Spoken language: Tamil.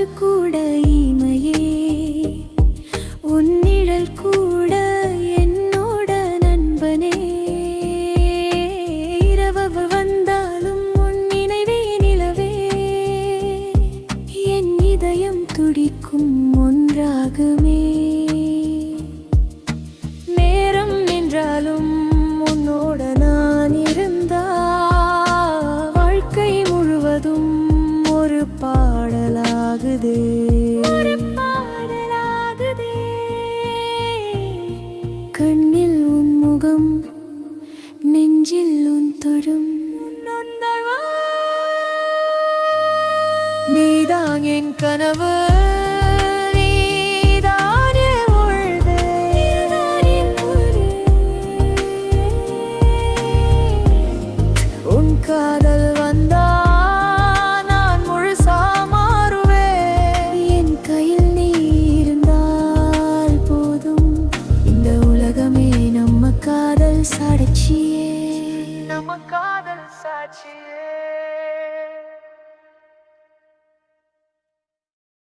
காற்று கூட இமையே, உன் நிழல் கூட என்னோட நண்பனே. இரவு வந்தாலும் உன் நினைவே நிலவே, என் இதயம் துடிக்கும் ஒன்றாகுமே. நேரம் நின்றாலும் உன்னோட நான் இருந்தா, வாழ்க்கை முழுவதும் ஒரு பாடலாகுதே. கண்ணில் உன் முகம், நெஞ்சில் உன் தொடும், நீதான் என் கனவு.